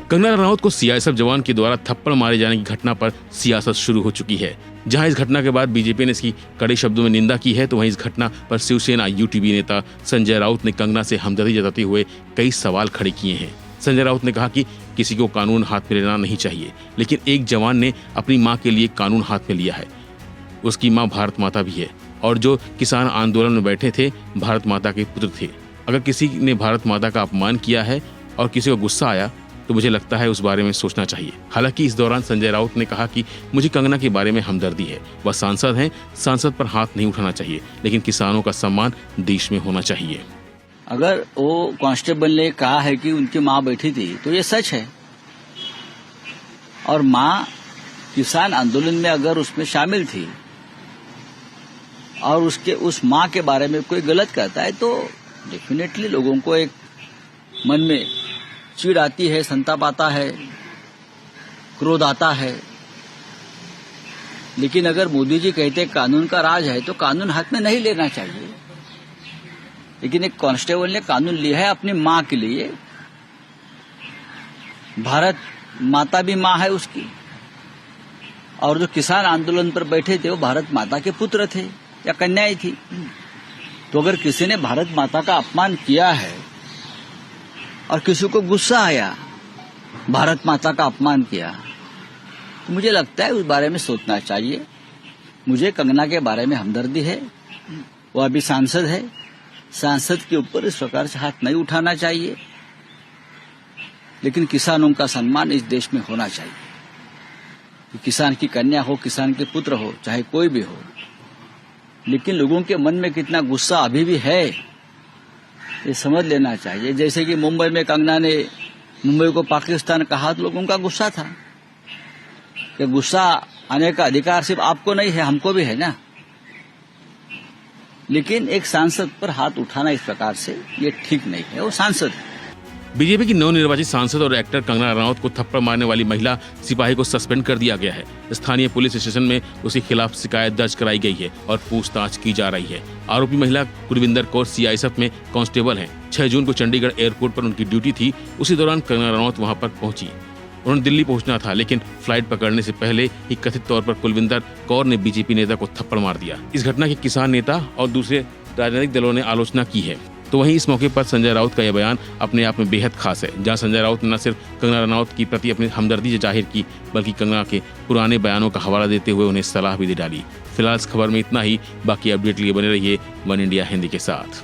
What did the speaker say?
कंगना रनौत को सीआईएसएफ जवान के द्वारा थप्पड़ मारे जाने की घटना पर सियासत शुरू हो चुकी है। जहां इस घटना के बाद बीजेपी ने इसकी कड़े शब्दों में निंदा की है, तो वहीं इस घटना पर शिवसेना यूटीवी नेता संजय राउत ने कंगना से हमदर्दी जताते हुए कई सवाल खड़े किए हैं। संजय राउत ने कहा कि किसी को कानून हाथ में लेना नहीं चाहिए, लेकिन एक जवान ने अपनी मां के लिए कानून हाथ में लिया है। उसकी मां भारत माता भी है और जो किसान आंदोलन में बैठे थे भारत माता के पुत्र थे। अगर किसी ने भारत माता का अपमान किया है और किसी को गुस्सा आया तो मुझे लगता है उस बारे में सोचना चाहिए। हालांकि इस दौरान संजय राउत ने कहा कि मुझे कंगना के बारे में हमदर्दी है, वह सांसद हैं, सांसद पर हाथ नहीं उठाना चाहिए, लेकिन किसानों का सम्मान देश में होना चाहिए। अगर वो कांस्टेबल ने कहा है कि उनकी माँ बैठी थी तो ये सच है, और माँ किसान आंदोलन में अगर उसमें शामिल थी और उस माँ के बारे में कोई गलत कहता है तो डेफिनेटली लोगों को एक मन में चिढ़ आती है, संताप आता है, क्रोध आता है। लेकिन अगर मोदी जी कहते कानून का राज है तो कानून हाथ में नहीं लेना चाहिए। लेकिन एक कांस्टेबल ने कानून लिया है अपनी माँ के लिए। भारत माता भी माँ है उसकी, और जो किसान आंदोलन पर बैठे थे वो भारत माता के पुत्र थे या कन्याएं थी। तो अगर किसी ने भारत माता का अपमान किया है और किसी को गुस्सा आया, भारत माता का अपमान किया, तो मुझे लगता है उस बारे में सोचना चाहिए। मुझे कंगना के बारे में हमदर्दी है, वो अभी सांसद है, सांसद के ऊपर इस प्रकार से हाथ नहीं उठाना चाहिए। लेकिन किसानों का सम्मान इस देश में होना चाहिए। किसान की कन्या हो, किसान के पुत्र हो, चाहे कोई भी हो, लेकिन लोगों के मन में कितना गुस्सा अभी भी है ये समझ लेना चाहिए। जैसे कि मुंबई में कंगना ने मुंबई को पाकिस्तान कहा तो लोगों का गुस्सा था। कि गुस्सा आने का अधिकार सिर्फ आपको नहीं है, हमको भी है ना। लेकिन एक सांसद पर हाथ उठाना इस प्रकार से ये ठीक नहीं है, वो सांसद है। बीजेपी की नवनिर्वाचित सांसद और एक्टर कंगना रनौत को थप्पड़ मारने वाली महिला सिपाही को सस्पेंड कर दिया गया है। स्थानीय पुलिस स्टेशन में उसके खिलाफ शिकायत दर्ज कराई गई है और पूछताछ की जा रही है। आरोपी महिला कुलविंदर कौर सीआईएसएफ में कांस्टेबल हैं। 6 जून को चंडीगढ़ एयरपोर्ट पर उनकी ड्यूटी थी। उसी दौरान कंगना रनौत वहां पर पहुंची। उन्होंने दिल्ली पहुंचना था, लेकिन फ्लाइट पकड़ने से पहले ही कथित तौर पर कुलविंदर कौर ने बीजेपी नेता को थप्पड़ मार दिया। इस घटना की किसान नेता और दूसरे राजनीतिक दलों ने आलोचना की है। तो वहीं इस मौके पर संजय राउत का यह बयान अपने आप में बेहद खास है, जहां संजय राउत ने न सिर्फ कंगना रनौत की प्रति अपनी हमदर्दी जाहिर की, बल्कि कंगना के पुराने बयानों का हवाला देते हुए उन्हें सलाह भी दे डाली। फिलहाल इस खबर में इतना ही। बाकी अपडेट लिए बने रहिए वन इंडिया हिंदी के साथ।